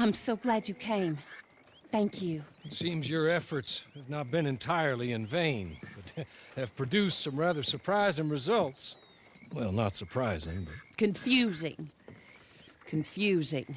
I'm so glad you came. Thank you. It seems your efforts have not been entirely in vain, but have produced some rather surprising results. Well, not surprising, but... Confusing. Confusing.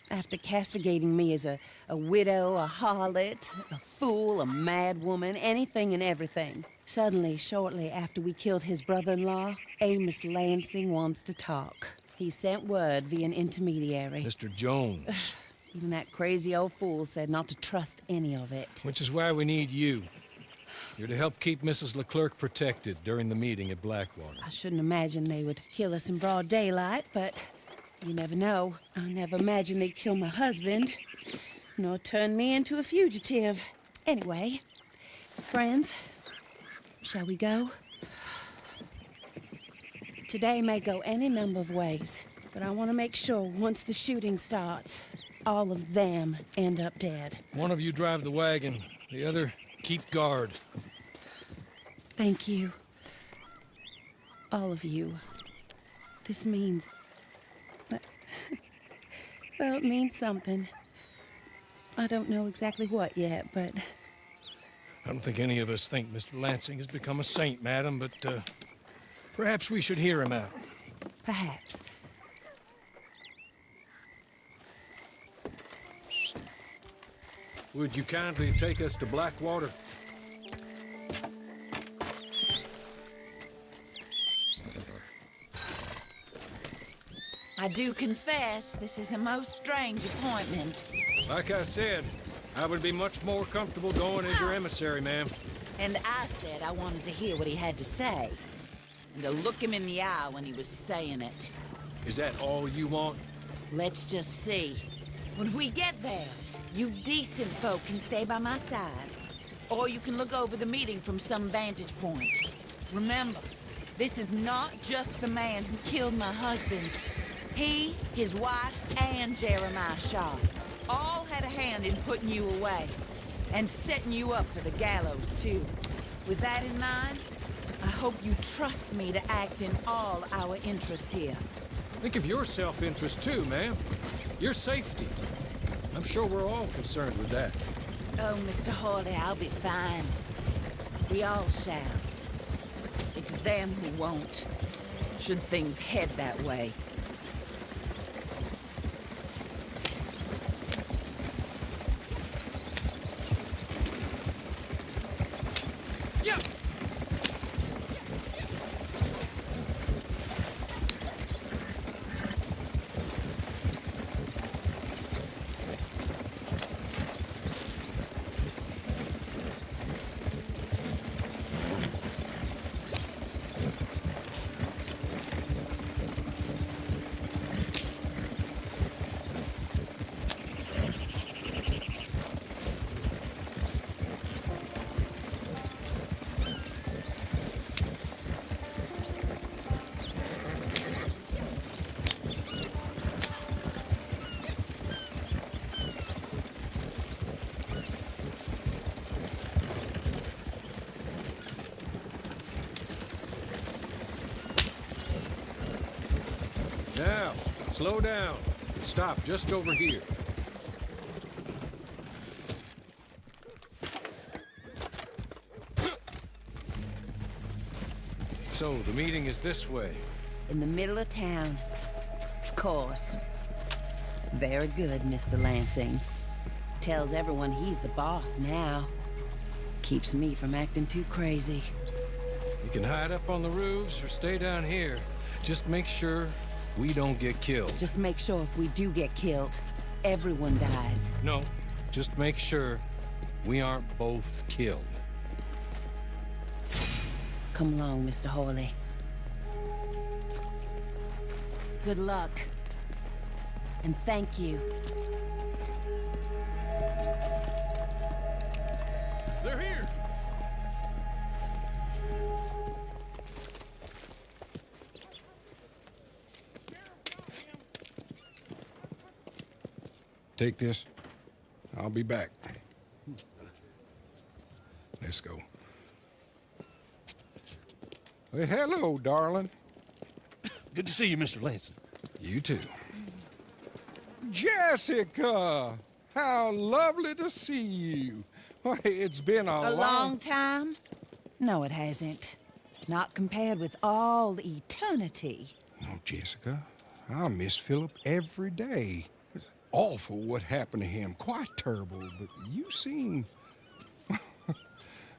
After castigating me as a widow, a harlot, a fool, a mad woman, anything and everything. Suddenly, shortly after we killed his brother-in-law, Amos Lansing wants to talk. He sent word via an intermediary. Mr. Jones. Even that crazy old fool said not to trust any of it. Which is why we need you. You're to help keep Mrs. Leclerc protected during the meeting at Blackwater. I shouldn't imagine they would kill us in broad daylight, but you never know. I never imagined they'd kill my husband, nor turn me into a fugitive. Anyway, friends, shall we go? Today may go any number of ways, but I want to make sure once the shooting starts, all of them end up dead. One of you drive the wagon, the other keep guard. Thank you. All of you. This means... well, it means something. I don't know exactly what yet, but... I don't think any of us think Mr. Lansing has become a saint, madam, but perhaps we should hear him out. Perhaps. Would you kindly take us to Blackwater? I do confess, this is a most strange appointment. Like I said, I would be much more comfortable going as your emissary, ma'am. And I said I wanted to hear what he had to say. And to look him in the eye when he was saying it. Is that all you want? Let's just see. When we get there, you decent folk can stay by my side. Or you can look over the meeting from some vantage point. Remember, this is not just the man who killed my husband. He, his wife, and Jeremiah Shaw all had a hand in putting you away. And setting you up for the gallows, too. With that in mind, I hope you trust me to act in all our interests here. Think of your self-interest, too, ma'am. Your safety. I'm sure we're all concerned with that. Oh, Mr. Hawley, I'll be fine. We all shall. It's them who won't, should things head that way. Yeah! Now, slow down. Stop just over here. So, the meeting is this way. In the middle of town. Of course. Very good, Mr. Lansing. Tells everyone he's the boss now. Keeps me from acting too crazy. You can hide up on the roofs or stay down here. Just make sure we don't get killed. Just make sure if we do get killed, everyone dies. No, just make sure we aren't both killed. Come along, Mr. Hawley. Good luck. And thank you. They're here! Take this. I'll be back. Let's go. Well, hello, darling. Good to see you, Mr. Lansing. You too. Jessica! How lovely to see you. Why, it's been A long time? No, it hasn't. Not compared with all eternity. Oh, Jessica, I miss Philip every day. It's awful what happened to him. Quite terrible, but you seem...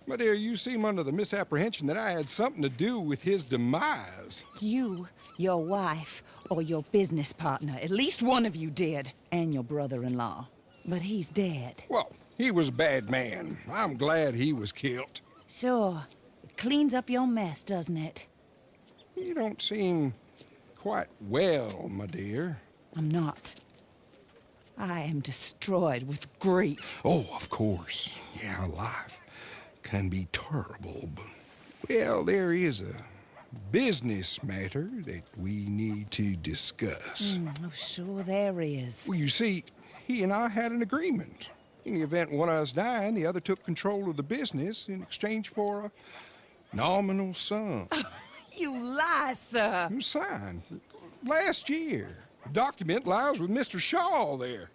My dear, you seem under the misapprehension that I had something to do with his demise. You, your wife, or your business partner, at least one of you did, and your brother-in-law. But he's dead. Well, he was a bad man. I'm glad he was killed. Sure. It cleans up your mess, doesn't it? You don't seem quite well, my dear. I'm not. I am destroyed with grief. Oh, of course. Yeah, life can be terrible, but... Well, there is a business matter that we need to discuss. Oh, sure there is. Well, you see, he and I had an agreement. In the event one of us died, the other took control of the business in exchange for a nominal sum. You lie, sir. It was signed last year. The document lies with Mr. Shaw there.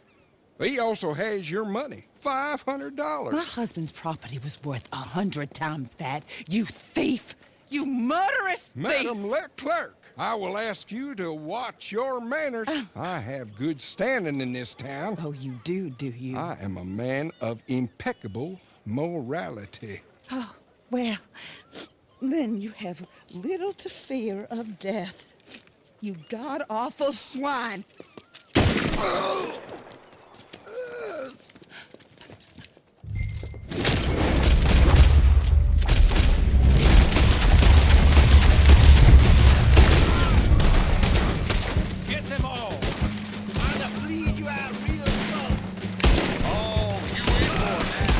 He also has your money, $500. My husband's property was worth 100 times that. You thief! You murderous thief! Madam Leclerc, I will ask you to watch your manners. I have good standing in this town. Oh, you do you? I am a man of impeccable morality. Oh, well, then you have little to fear of death. You god-awful swine! Get them all! I'm gonna bleed you out real slow. Oh, you in for that!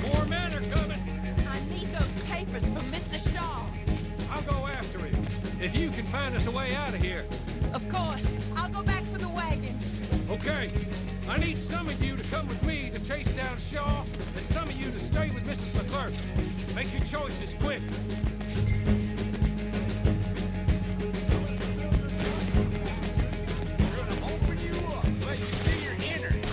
More men are coming! I need those papers from Mr. Shaw. I'll go after him. If you can find us a way out of here. Of course. I'll go back for the wagon. Okay. I need some of you to come with me to chase down Shaw, and some of you to stay with Mrs. Leclerc. Make your choices quick. We're gonna open you up. Let you see your innards.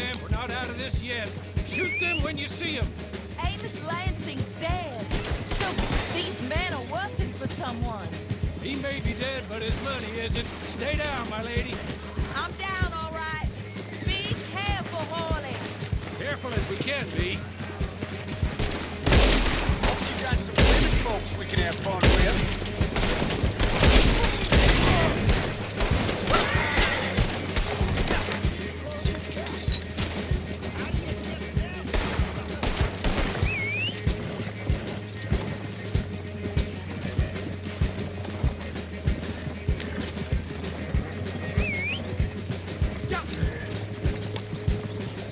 ma'am. We're not out of this yet. Shoot them when you see them. Amos Lansing's dead. So these men are working for someone. He may be dead, but his money isn't. Stay down, my lady. I'm down, all right. Be careful, Hawley. Careful as we can be. Hope you got some women folks we can have fun with.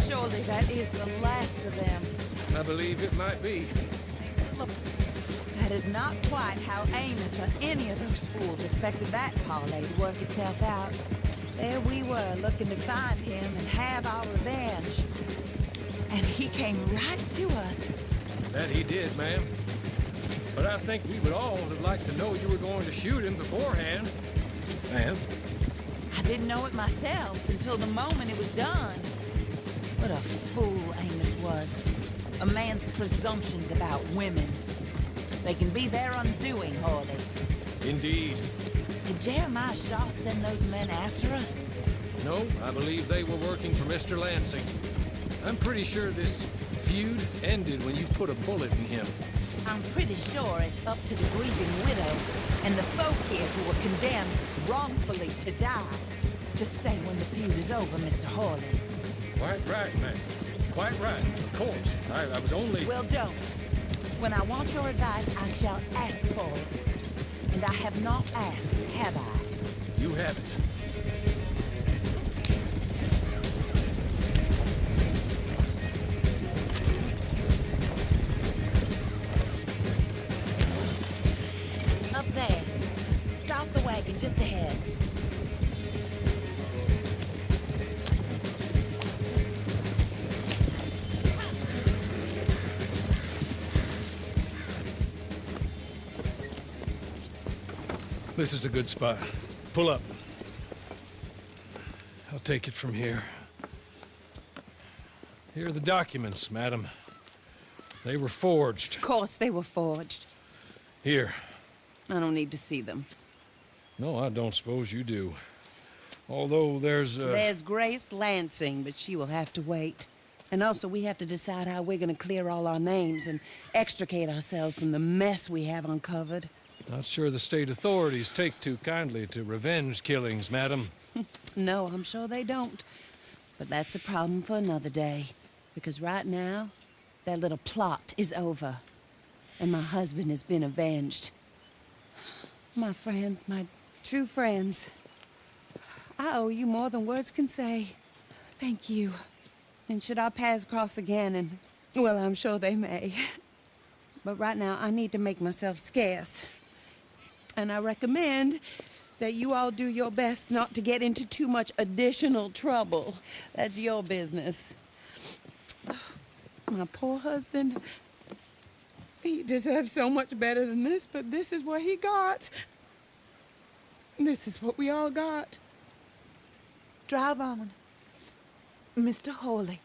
Surely that is the last of them. I believe it might be. Look, that is not quite how Amos or any of those fools expected that parlay to work itself out. There we were, looking to find him and have our revenge. And he came right to us. That he did, ma'am. But I think we would all have liked to know you were going to shoot him beforehand. Ma'am? I didn't know it myself until the moment it was done. What a fool Amos was. A man's presumptions about women. They can be their undoing, Hawley. Indeed. Did Jeremiah Shaw send those men after us? No, I believe they were working for Mr. Lansing. I'm pretty sure this feud ended when you put a bullet in him. I'm pretty sure it's up to the grieving widow and the folk here who were condemned wrongfully to die to say when the feud is over, Mr. Hawley. Quite right, ma'am. Quite right, of course. I was only... Well, don't. When I want your advice, I shall ask for it. And I have not asked, have I? You haven't. Up there. Stop the wagon just ahead. This is a good spot. Pull up. I'll take it from here. Here are the documents, madam. They were forged. Of course they were forged. Here. I don't need to see them. No, I don't suppose you do. Although there's There's Grace Lansing, but she will have to wait. And also, we have to decide how we're gonna clear all our names and extricate ourselves from the mess we have uncovered. Not sure the state authorities take too kindly to revenge killings, madam. No, I'm sure they don't. But that's a problem for another day. Because right now, that little plot is over. And my husband has been avenged. My friends, my true friends. I owe you more than words can say. Thank you. And should our paths cross again, and, well, I'm sure they may. But right now, I need to make myself scarce. And I recommend that you all do your best not to get into too much additional trouble. That's your business. My poor husband, he deserves so much better than this, but this is what he got. This is what we all got. Drive on, Mr. Hawley.